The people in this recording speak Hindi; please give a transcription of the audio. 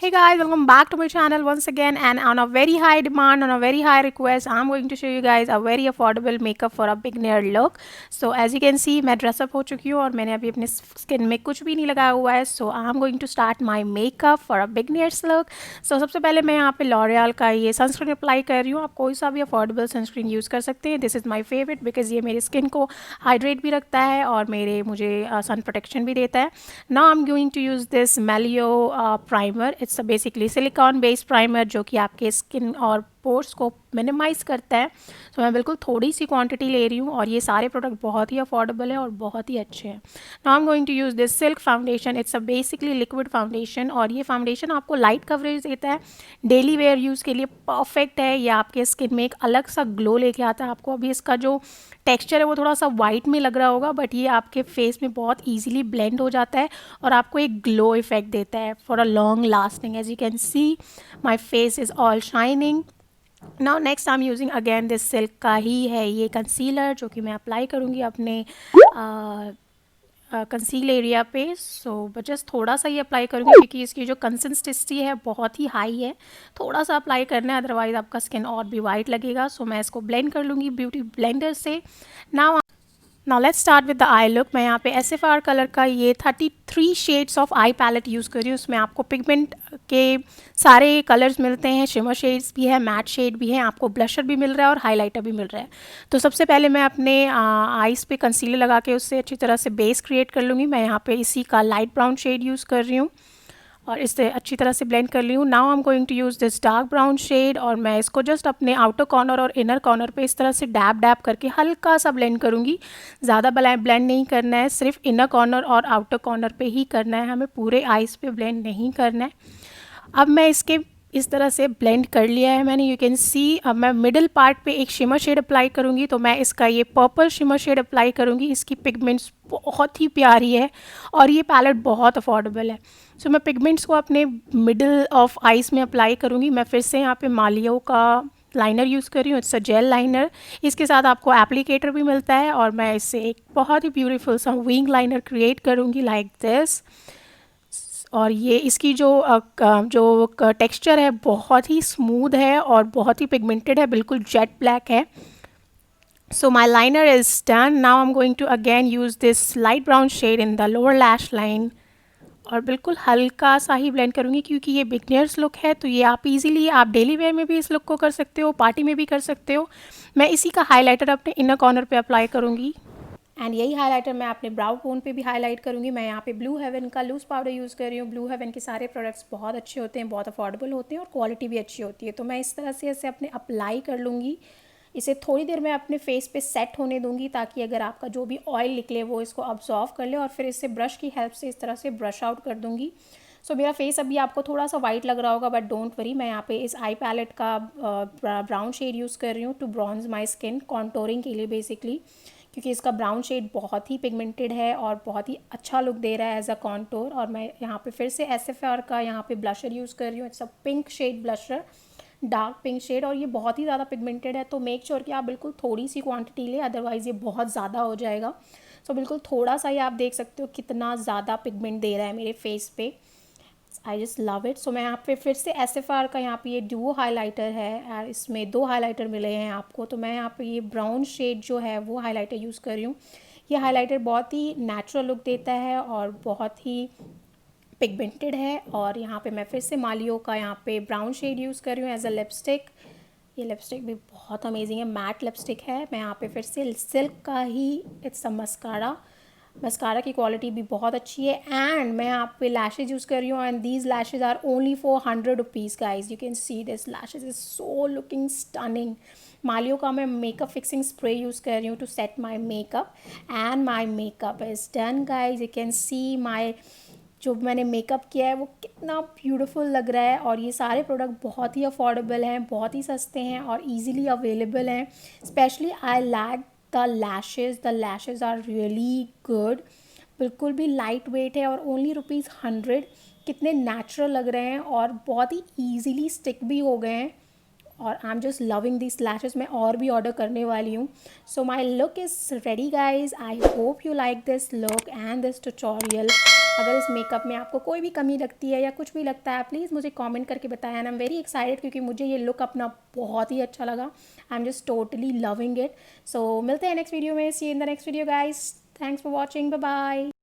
Hey guys, welcome back to my channel once again, and on a very high demand, on a very high request, I'm going to show you guys a very affordable makeup for a beginner look. So as you can see, मैं dress up हो चुकी हूँ और मैंने अभी अपने स्किन में कुछ भी नहीं लगाया हुआ है. So I'm going to start my makeup for a beginner's look. So सबसे पहले मैं यहाँ पे L'Oreal का ये सनस्क्रीन अप्लाई कर रही हूँ. आप कोई सा भी अफोर्डेबल सनस्क्रीन यूज़ कर सकते हैं. This is my favourite because ये मेरी स्किन को हाइड्रेट भी रखता है और मुझे सन प्रोटेक्शन भी देता है. Now I am going to use this Maliao primer. It's basically silicone based primer जो कि आपके स्किन और पोर्स को मिनिमाइज़ करता है. तो मैं बिल्कुल थोड़ी सी क्वांटिटी ले रही हूँ और ये सारे प्रोडक्ट बहुत ही अफोर्डेबल है और बहुत ही अच्छे हैं. Now I am going to use this silk foundation. It's a basically liquid foundation और ये फाउंडेशन आपको लाइट कवरेज देता है. डेली वेयर यूज़ के लिए परफेक्ट है. ये आपके स्किन में एक अलग सा ग्लो लेके आता है. आपको अभी इसका जो टेक्सचर है वो थोड़ा सा वाइट में लग रहा होगा, बट ये आपके फेस में बहुत ईजिली ब्लेंड हो जाता है और आपको एक ग्लो इफेक्ट देता है for a long lasting. As you can see my face is all shining. Now next I am using again this silk का ही है ये कंसीलर जो कि मैं अप्लाई करूँगी अपने कंसील एरिया पे. सो जस्ट थोड़ा सा ही अप्लाई करूँगी क्योंकि इसकी जो कंसिस्टेंसी है बहुत ही हाई है. थोड़ा सा अप्लाई करना है, अदरवाइज आपका स्किन और भी वाइट लगेगा. सो मैं इसको ब्लेंड कर लूँगी ब्यूटी ब्लेंडर से. Now let's start with the eye look. मैं यहाँ पे SFR कलर का ये 33 shades of eye palette use कर रही हूँ. उसमें आपको पिगमेंट के सारे कलर्स मिलते हैं. शिमर शेड्स भी है, मैट शेड भी है, आपको ब्लशर भी मिल रहा है और हाइलाइटर भी मिल रहा है. तो सबसे पहले मैं अपने आईज़ पे कंसीलर लगा के उससे अच्छी तरह से बेस क्रिएट कर लूँगी. मैं यहाँ पे इसी का लाइट ब्राउन शेड यूज़ कर रही हूँ और इससे अच्छी तरह से ब्लेंड कर ली हूँ. Now I am going to use this dark brown shade और मैं इसको जस्ट अपने आउटर कॉर्नर और इनर कॉर्नर पे इस तरह से डैब डैब करके हल्का सा ब्लेंड करूँगी. ज़्यादा ब्लेंड नहीं करना है, सिर्फ इनर कॉर्नर और आउटर कॉर्नर पे ही करना है, हमें पूरे आइज़ पे ब्लेंड नहीं करना है. अब मैं इसके इस तरह से ब्लेंड कर लिया है मैंने, यू कैन सी. अब मैं मिडिल पार्ट पे एक शिमर शेड अप्लाई करूँगी. तो मैं इसका ये पर्पल शिमर शेड अप्लाई करूँगी. इसकी पिगमेंट्स बहुत ही प्यारी है और ये पैलेट बहुत अफोर्डेबल है. सो मैं पिगमेंट्स को अपने मिडिल ऑफ आइज़ में अप्लाई करूँगी. मैं फिर से यहाँ पे मालियो का लाइनर यूज़ कर रही हूँ. It's a jail liner. इसके साथ आपको एप्लीकेटर भी मिलता है और मैं इससे एक बहुत ही ब्यूटीफुल सा विंग लाइनर क्रिएट करूँगी लाइक दिस. और ये इसकी जो टेक्सचर है बहुत ही स्मूथ है और बहुत ही पिगमेंटेड है, बिल्कुल जेट ब्लैक है. So my liner is done. Now I'm going to again use this light brown shade in the lower lash line और बिल्कुल हल्का सा ही ब्लेंड करूँगी क्योंकि ये बिगनर्स लुक है. तो ये आप इजीली आप डेली वेयर में भी इस लुक को कर सकते हो, पार्टी में भी कर सकते हो. मैं इसी का हाइलाइटर अपने इनर कॉर्नर पे अप्लाई करूँगी एंड यही हाइलाइटर मैं अपने ब्राउ बोन पे भी हाईलाइट करूँगी. मैं यहाँ पे ब्लू हेवन का लूज़ पाउडर यूज़ कर रही हूँ. ब्लू हेवन के सारे प्रोडक्ट्स बहुत अच्छे होते हैं, बहुत अफोर्डेबल होते हैं और क्वालिटी भी अच्छी होती है. तो मैं इस तरह से इसे अपने अप्लाई कर लूँगी. इसे थोड़ी देर मैं अपने फेस पे सेट होने दूंगी ताकि अगर आपका जो भी ऑयल निकले वो इसको अब्जॉर्व कर ले और फिर इससे ब्रश की हेल्प से इस तरह से ब्रश आउट कर दूंगी. सो मेरा फेस अभी आपको थोड़ा सा वाइट लग रहा होगा, बट डोंट वरी. मैं यहाँ पे इस आई पैलेट का ब्राउन शेड यूज़ कर रही हूँ to bronze my skin, contouring के लिए बेसिकली, क्योंकि इसका ब्राउन शेड बहुत ही पिगमेंटेड है और बहुत ही अच्छा लुक दे रहा है एज अ कॉन्टोर. और मैं यहाँ पे फिर से SFR का यहाँ पे ब्लशर यूज़ कर रही हूँ. It's a pink shade blusher, dark pink shade, और ये बहुत ही ज़्यादा पिगमेंटेड है. तो मेक श्योर कि आप बिल्कुल थोड़ी सी क्वांटिटी ले, अदरवाइज़ ये बहुत ज़्यादा हो जाएगा. सो बिल्कुल थोड़ा सा ही आप देख सकते हो कितना ज़्यादा पिगमेंट दे रहा है मेरे फेस पे. I just love it. So मैं यहाँ पे फिर से SFR का यहाँ पे ये डुओ हाइलाइटर है, इसमें 2 हाइलाइटर मिले हैं आपको. तो मैं यहाँ पे ये ब्राउन शेड जो है वो हाइलाइटर यूज़ कर रही हूँ. ये हाइलाइटर बहुत ही नेचुरल लुक देता है और बहुत ही पिगमेंटेड है. और यहाँ पे मैं फिर से मालियो का यहाँ पे ब्राउन शेड यूज़ कर रही हूँ एज अ लिपस्टिक. ये लिपस्टिक भी बहुत अमेजिंग है, मैट लिपस्टिक है. मैं यहाँ पे फिर से सिल्क का ही इट्स अ मस्कारा की क्वालिटी भी बहुत अच्छी है. एंड मैं यहाँ पे लैशेज यूज़ कर रही हूँ and these lashes are only for 100 rupees guys. You can see this lashes is so looking stunning. Maliao का मैं मेकअप फिक्सिंग स्प्रे यूज़ कर रही हूँ to set my makeup and my makeup is done guys. You can see my जो मैंने मेकअप किया है वो कितना ब्यूटीफुल लग रहा है. और ये सारे प्रोडक्ट बहुत ही अफोर्डेबल हैं, बहुत ही सस्ते हैं और इजीली अवेलेबल हैं. Specially I like the lashes are really good. बिल्कुल भी लाइट वेट है और ओनली ₹100. कितने नेचुरल लग रहे हैं और बहुत ही ईजीली स्टिक भी हो गए हैं. और I am just loving this lashes. मैं और भी ऑर्डर करने वाली हूँ. So my look is ready guys. I hope you like this look and this tutorial. अगर इस मेकअप में आपको कोई भी कमी लगती है या कुछ भी लगता है, प्लीज़ मुझे कमेंट करके बताएं। And I am very excited क्योंकि मुझे ये लुक अपना बहुत ही अच्छा लगा। I am just totally loving it. So मिलते हैं नेक्स्ट वीडियो में। See in the next video guys. Thanks for watching. Bye bye.